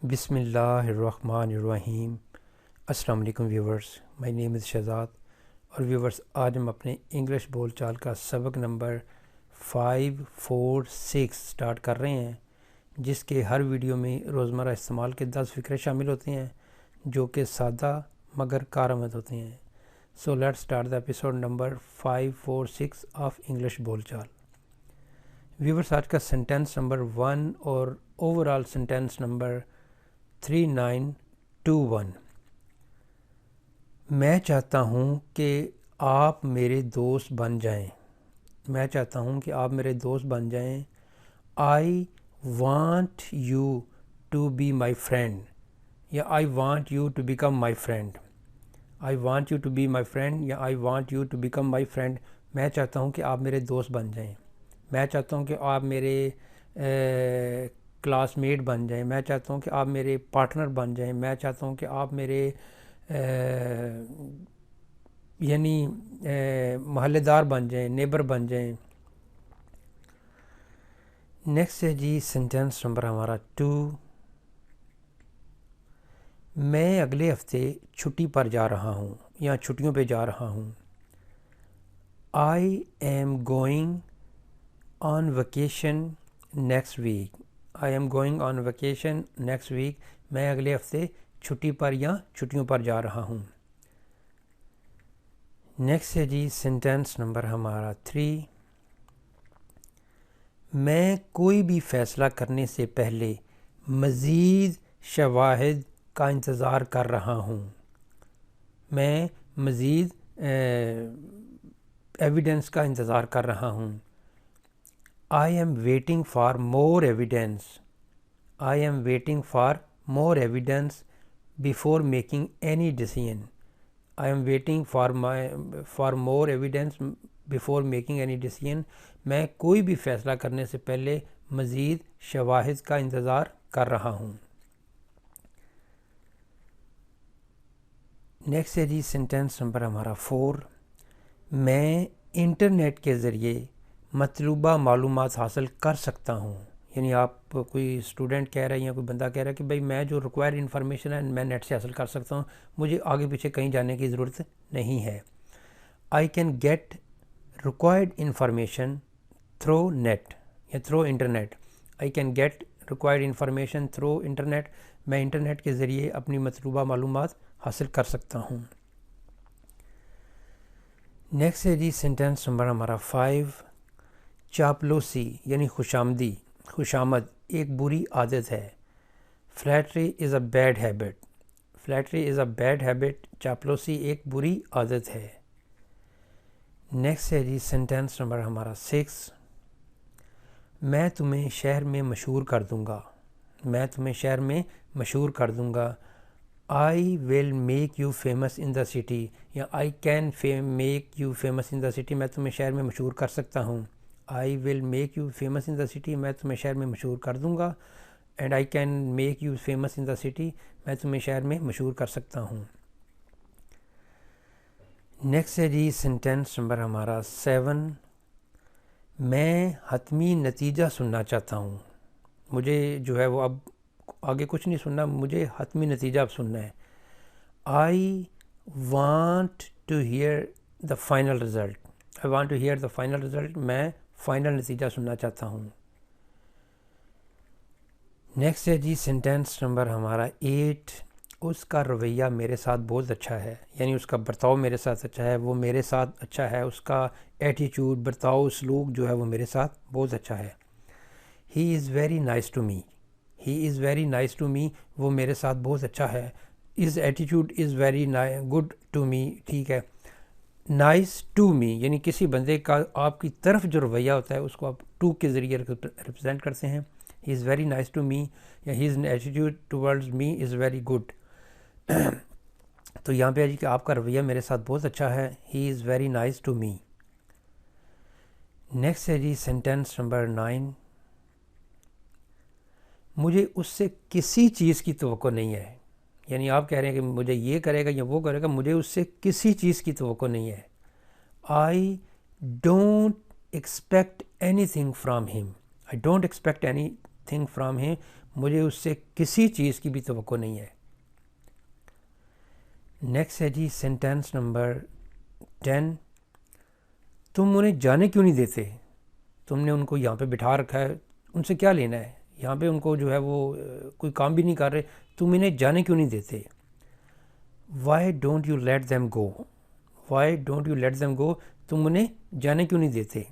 بسم اللہ الرحمن الرحیم۔ السلام علیکم ویورز، مائی نیم از شہزاد۔ اور ویورز، آج ہم اپنے انگلش بول چال کا سبق نمبر 546 سٹارٹ کر رہے ہیں، جس کے ہر ویڈیو میں روزمرہ استعمال کے 10 فقرے شامل ہوتے ہیں جو کہ سادہ مگر کارآمد ہوتے ہیں۔ So let start the episode number 546 of English بول چال۔ ویورز، آج کا سینٹینس نمبر 1 اور اوور آل سینٹینس نمبر 3921۔ میں چاہتا ہوں کہ آپ میرے دوست بن جائیں۔ میں چاہتا ہوں کہ آپ میرے دوست بن جائیں۔ I want you to be my friend, یا I want you to become my friend. I want you to be my friend یا I want you to become my friend. میں چاہتا ہوں کہ آپ میرے دوست بن جائیں۔ میں چاہتا ہوں کہ آپ میرے کلاس میٹ بن جائیں۔ میں چاہتا ہوں کہ آپ میرے پارٹنر بن جائیں۔ میں چاہتا ہوں کہ آپ میرے محلے دار بن جائیں، نیبر بن جائیں۔ نیکسٹ ہے جی سینٹینس نمبر ہمارا 2۔ میں اگلے ہفتے چھٹی پر جا رہا ہوں یا چھٹیوں پہ جا رہا ہوں۔ I'm going on vacation next week. I'm going on vacation next week. میں اگلے ہفتے چھٹی پر یا چھٹیوں پر جا رہا ہوں۔ نیکسٹ ہے جی سینٹینس نمبر ہمارا 3۔ میں کوئی بھی فیصلہ کرنے سے پہلے مزید شواہد کا انتظار کر رہا ہوں۔ میں مزید ایویڈنس کا انتظار کر رہا ہوں۔ I am waiting for more evidence. I am waiting for more evidence before making any decision. I am waiting for more evidence before making any decision. میں کوئی بھی فیصلہ کرنے سے پہلے مزید شواہد کا انتظار کر رہا ہوں۔ نیکسٹ ہے جی سینٹینس نمبر ہمارا 4۔ میں انٹرنیٹ کے ذریعے مطلوبہ معلومات حاصل کر سکتا ہوں۔ یعنی آپ کوئی اسٹوڈنٹ کہہ رہے ہیں یا کوئی بندہ کہہ رہا ہے کہ بھائی میں جو ریکوائرڈ انفارمیشن ہے میں نیٹ سے حاصل کر سکتا ہوں، مجھے آگے پیچھے کہیں جانے کی ضرورت نہیں ہے۔ I can get required information through net یا through internet. I can get required information through internet. میں انٹرنیٹ کے ذریعے اپنی مطلوبہ معلومات حاصل کر سکتا ہوں۔ نیکسٹ ہے جی سینٹینس نمبر ہمارا 5۔ چاپلوسی یعنی خوشامد ایک بری عادت ہے۔ Flattery is a bad habit. Flattery is a bad habit. چاپلوسی ایک بری عادت ہے۔ نیکسٹ ہے جی سینٹینس نمبر ہمارا 6۔ میں تمہیں شہر میں مشہور کر دوں گا۔ میں تمہیں شہر میں مشہور کر دوں گا۔ I will make you famous in the city یا I can make you famous in the city. میں تمہیں شہر میں مشہور کر سکتا ہوں۔ I will make you famous in the city. میں تمہیں شہر میں مشہور کر دوں گا۔ And I can make you famous in the city. میں تمہیں شہر میں مشہور کر سکتا ہوں۔ نیکسٹ ہے جی سینٹینس نمبر ہمارا 7۔ میں حتمی نتیجہ سننا چاہتا ہوں۔ مجھے جو ہے وہ اب آگے کچھ نہیں سننا، مجھے حتمی نتیجہ اب سننا ہے۔ I want to hear the final result. I want to hear the final result. میں فائنل نتیجہ سننا چاہتا ہوں۔ نیکسٹ ہے جی سینٹینس نمبر ہمارا 8۔ اس کا رویہ میرے ساتھ بہت اچھا ہے، یعنی اس کا برتاؤ میرے ساتھ اچھا ہے، وہ میرے ساتھ اچھا ہے، اس کا ایٹیچیوڈ، برتاؤ، سلوک جو ہے وہ میرے ساتھ بہت اچھا ہے۔ He is very nice to me. He is very nice to me. وہ میرے ساتھ بہت اچھا ہے۔ ہز ایٹیچیوڈ is very good to me. ٹھیک ہے۔ نائس ٹو می یعنی کسی بندے کا آپ کی طرف جو رویہ ہوتا ہے اس کو آپ ٹو کے ذریعے ریپرزینٹ کرتے ہیں۔ He is very nice to me یا his attitude towards me is very good. تو یہاں پہ جی کہ آپ کا رویہ میرے ساتھ بہت اچھا ہے۔ He is very nice to me. Next ہے جی سینٹینس نمبر 9۔ مجھے اس سے کسی چیز کی توقع نہیں ہے۔ یعنی آپ کہہ رہے ہیں کہ مجھے یہ کرے گا یا وہ کرے گا، مجھے اس سے کسی چیز کی توقع نہیں ہے۔ I don't expect anything from him. I don't expect anything from him. مجھے اس سے کسی چیز کی بھی توقع نہیں ہے۔ نیکسٹ ہے جی سینٹینس نمبر 10، تم انہیں جانے کیوں نہیں دیتے؟ تم نے ان کو یہاں پہ بٹھا رکھا ہے، ان سے کیا لینا ہے؟ یہاں پہ ان کو جو ہے وہ کوئی کام بھی نہیں کر رہے، تم انہیں جانے کیوں نہیں دیتے؟ Why don't you let them go, why don't you let them go, تم انہیں جانے کیوں نہیں دیتے؟